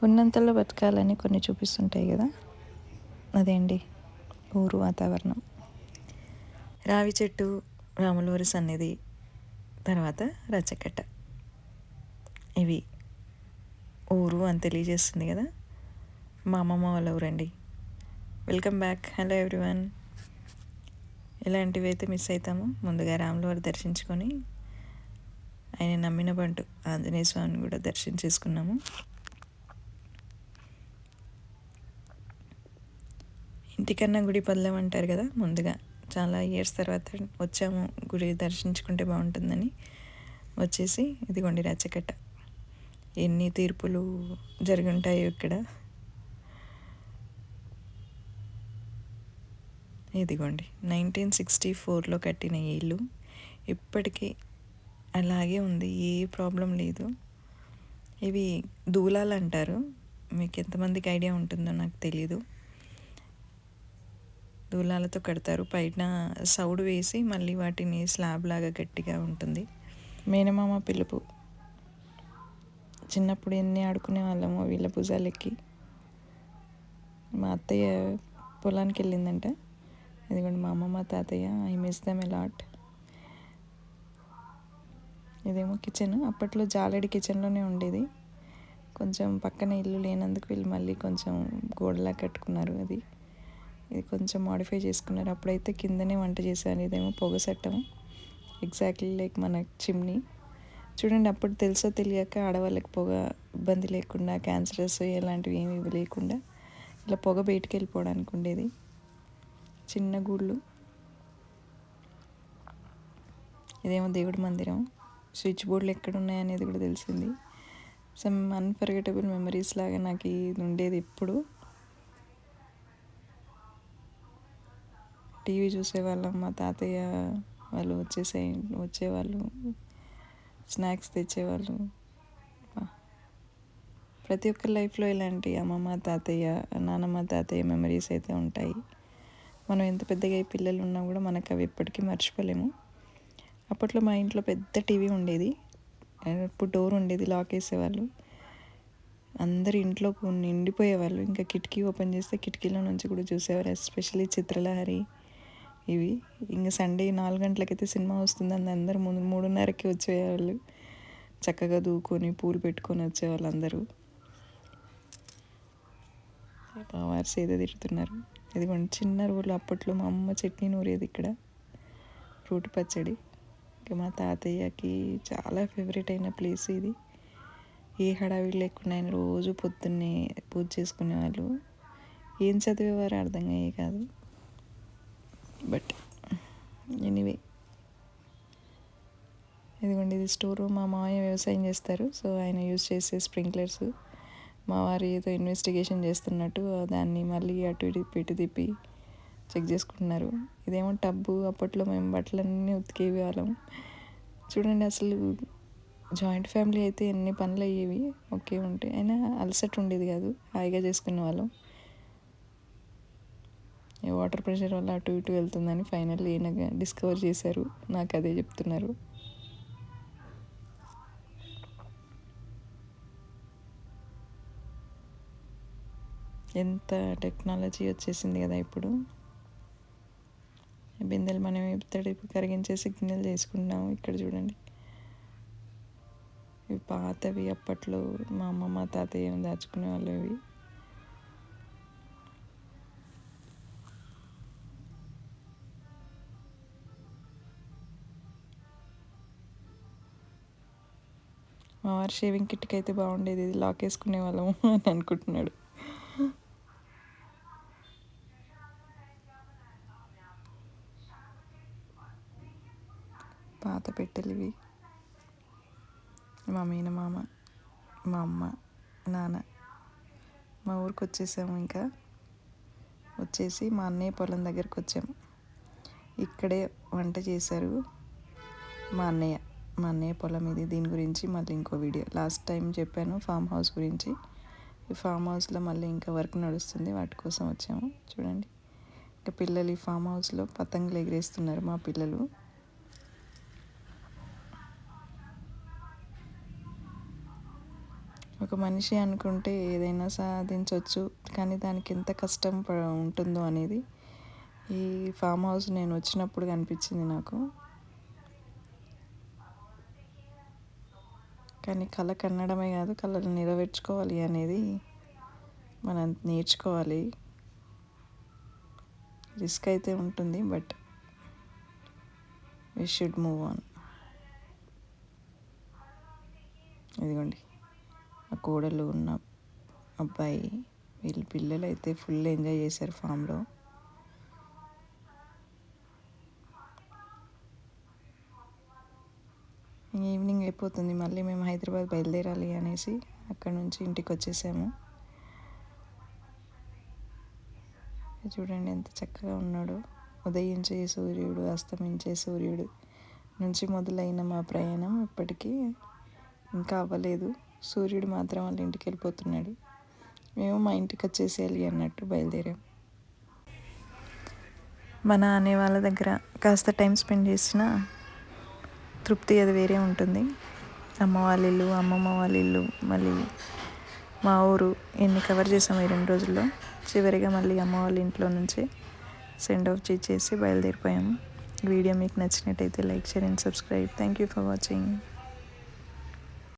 ఉన్నంతలో బతకాలని కొన్ని చూపిస్తుంటాయి కదా, అదే అండి ఊరు వాతావరణం. రావి చెట్టు, రాములవారి సన్నిధి, తర్వాత రచ్చకట్ట, ఇవి ఊరు అని తెలియజేస్తుంది కదా. మా అమ్మమ్మ వాళ్ళ ఊరండి. Welcome back. Hello everyone. ఇలాంటివి అయితే మిస్ అవుతాము. ముందుగా రాములవారి దర్శించుకొని ఆయన నమ్మిన బంటు ఆంజనేయ స్వామిని కూడా దర్శించేసుకున్నాము. ఇంటికన్నా గుడి పదలం అంటారు కదా. ముందుగా చాలా ఇయర్స్ తర్వాత వచ్చాము, గుడి దర్శించుకుంటే బాగుంటుందని వచ్చేసి ఇదిగోండి రచ్చకట్ట. ఎన్ని తీర్పులు జరిగి ఉంటాయో ఇక్కడ. ఇదిగోండి 1964లో కట్టిన ఈ ఇల్లు ఇప్పటికీ అలాగే ఉంది, ఏ ప్రాబ్లం లేదు. ఇవి దూలాలు అంటారు, మీకు ఎంతమందికి ఐడియా ఉంటుందో నాకు తెలీదు. దూలాలతో కడతారు, పైన సౌడు వేసి మళ్ళీ వాటిని స్లాబ్ లాగా గట్టిగా ఉంటుంది. మేనమామ పిలుపు, చిన్నప్పుడు ఎన్ని ఆడుకునే వాళ్ళమో వీళ్ళ భుజాలెక్కి. మా అత్తయ్య పొలానికి వెళ్ళిందంట. ఇదిగోండి మా అమ్మమ్మ తాతయ్య, I miss them a lot. ఇదేమో కిచెన్, అప్పట్లో జాలడి కిచెన్లోనే ఉండేది. కొంచెం పక్కన ఇల్లు లేనందుకు వీళ్ళు మళ్ళీ కొంచెం గోడలా కట్టుకున్నారు. ఇది కొంచెం మాడిఫై చేసుకున్నారు. అప్పుడైతే కిందనే వంట చేశారు. ఇదేమో పొగ సట్టం, ఎగ్జాక్ట్లీ లైక్ మన చిమ్నీ. చూడండి, అప్పుడు తెలుసో తెలియక ఆడవాళ్ళకి పొగ ఇబ్బంది లేకుండా, క్యాన్సరస్ ఇలాంటివి ఏమి లేకుండా ఇలా పొగ బయటికి వెళ్ళిపోవడానికి ఉండేది. చిన్న గూళ్ళు. ఇదేమో దేవుడి మందిరం. స్విచ్ బోర్డులు ఎక్కడ ఉన్నాయనేది కూడా తెలిసింది. సమ్ అన్ఫర్గెటబుల్ మెమరీస్ లాగా నాకు ఇది ఉండేది. ఇప్పుడు టీవీ చూసేవాళ్ళం, మా తాతయ్య వాళ్ళు వచ్చేవాళ్ళు, స్నాక్స్ తెచ్చేవాళ్ళు. ప్రతి ఒక్క లైఫ్లో ఇలాంటి అమ్మమ్మ తాతయ్య, నానమ్మ తాతయ్య మెమరీస్ అయితే ఉంటాయి. మనం ఎంత పెద్దగా పిల్లలు ఉన్నా కూడా మనకు అవి ఎప్పటికీ మర్చిపోలేము. అప్పట్లో మా ఇంట్లో పెద్ద టీవీ ఉండేది. ఇప్పుడు డోర్ ఉండేది, లాక్ వేసేవాళ్ళు. అందరు ఇంట్లో నిండిపోయేవాళ్ళు. ఇంకా కిటికీ ఓపెన్ చేస్తే కిటికీలో నుంచి కూడా చూసేవారు. ఎస్పెషల్లీ చిత్రలహరి ఇవి. ఇంకా సండే 4 గంటలకైతే సినిమా వస్తుందని అందరూ 3:30కి వచ్చేవాళ్ళు. చక్కగా దూకొని పూలు పెట్టుకొని వచ్చేవాళ్ళు అందరూ. వారు సేద తిడుతున్నారు. ఇదిగోండి చిన్న రోడ్లు. అప్పట్లో మా అమ్మ చట్నీ నూరేది ఇక్కడ, రోటి పచ్చడి. ఇంకా మా తాతయ్యకి చాలా ఫేవరెట్ అయిన ప్లేస్ ఇది. ఏ హడావిడి లేకుండా ఆయన రోజు పొద్దున్నే పూజ చేసుకునేవాళ్ళు. ఏం చదివేవారు అర్థం అయ్యే కాదు. బట్ ఎనీవే, ఇదిగోండి ఇది స్టోర్ రూమ్. మా మామయ్య వ్యవసాయం చేస్తారు, సో ఆయన యూజ్ చేసే స్ప్రింక్లర్స్. మా వారు ఏదో ఇన్వెస్టిగేషన్ చేస్తున్నట్టు దాన్ని మళ్ళీ అటు ఇటు తిప్పి చెక్ చేసుకుంటున్నారు. ఇదేమో టబ్బు. అప్పట్లో మేము బట్టలన్నీ ఉతికేవి వాళ్ళం. చూడండి, అసలు జాయింట్ ఫ్యామిలీ అయితే ఎన్ని పనులు అయ్యేవి. ఓకే ఉంటే అయినా అలసట ఉండేది కాదు, హాయిగా చేసుకునే వాళ్ళం. వాటర్ ప్రెషర్ వల్ల అటు ఇటు వెళ్తుందని ఫైనల్లీ ఈయన డిస్కవర్ చేశారు, నాకు అదే చెప్తున్నారు. ఎంత టెక్నాలజీ వచ్చేసింది కదా ఇప్పుడు. బిందెలు మనం తడిపి కరిగించేసి గిన్నెలు చేసుకుంటున్నాము. ఇక్కడ చూడండి, ఇవి పాతవి. అప్పట్లో మా అమ్మమ్మ తాతయ్య దాచుకునే వాళ్ళు ఇవి. మా వారు షేవింగ్ కిట్కి అయితే బాగుండేది, ఇది లాక్ వేసుకునే వాళ్ళము అని అనుకుంటున్నాడు. పాత పెట్టెలు ఇవి. మా మేనమామ, మా అమ్మ, నాన్న. మా ఊరికి వచ్చేసాము. ఇంకా వచ్చేసి మా అన్నయ్య పొలం దగ్గరికి వచ్చాము. ఇక్కడే వంట చేశారు మా అన్నయ్య పొలం ఇది. దీని గురించి మళ్ళీ ఇంకో వీడియో. లాస్ట్ టైం చెప్పాను ఫామ్ హౌస్ గురించి. ఈ ఫామ్ హౌస్లో మళ్ళీ ఇంకా వర్క్ నడుస్తుంది, వాటి కోసం వచ్చాము. చూడండి, ఇంకా పిల్లలు ఈ ఫామ్ హౌస్లో పతంగులు ఎగిరేస్తున్నారు మా పిల్లలు. ఒక మనిషి అనుకుంటే ఏదైనా సాధించవచ్చు, కానీ దానికి ఎంత కష్టం ఉంటుందో అనేది ఈ ఫామ్ హౌస్ నేను వచ్చినప్పుడు కనిపించింది నాకు. కానీ కళ కన్నడమే కాదు, కళను నెరవేర్చుకోవాలి అనేది మనం నేర్చుకోవాలి. రిస్క్ అయితే ఉంటుంది, but we should move on. ఇదిగోండి ఆ కోడలు ఉన్న అబ్బాయి, వీళ్ళ పిల్లలు అయితే ఫుల్ ఎంజాయ్ చేశారు ఫామ్లో. ఈవినింగ్ అయిపోతుంది, మళ్ళీ మేము హైదరాబాద్ బయలుదేరాలి అనేసి అక్కడ నుంచి ఇంటికి వచ్చేసాము. చూడండి ఎంత చక్కగా ఉన్నాడో. ఉదయించే సూర్యుడు, అస్తమించే సూర్యుడు నుంచి మొదలైన మా ప్రయాణం ఇప్పటికీ ఇంకా అవ్వలేదు. సూర్యుడు మాత్రం వాళ్ళ ఇంటికి వెళ్ళిపోతున్నాడు. మేము మా ఇంటికి వచ్చేసేయాలి అన్నట్టు బయలుదేరాం. మన అనే వాళ్ళ దగ్గర కాస్త టైం స్పెండ్ చేసిన తృప్తి అది వేరే ఉంటుంది. అమ్మ వాళ్ళ ఇల్లు, అమ్మమ్మ వాళ్ళ ఇల్లు, మళ్ళీ మా ఊరు, ఎన్ని కవర్ చేసాము ఈ 2 రోజుల్లో. చివరిగా మళ్ళీ అమ్మ వాళ్ళ ఇంట్లో నుంచి సెండ్ ఆఫ్ చేసి బయలుదేరిపోయాము. ఈ వీడియో మీకు నచ్చినట్టయితే like, share and subscribe. Thank you for watching.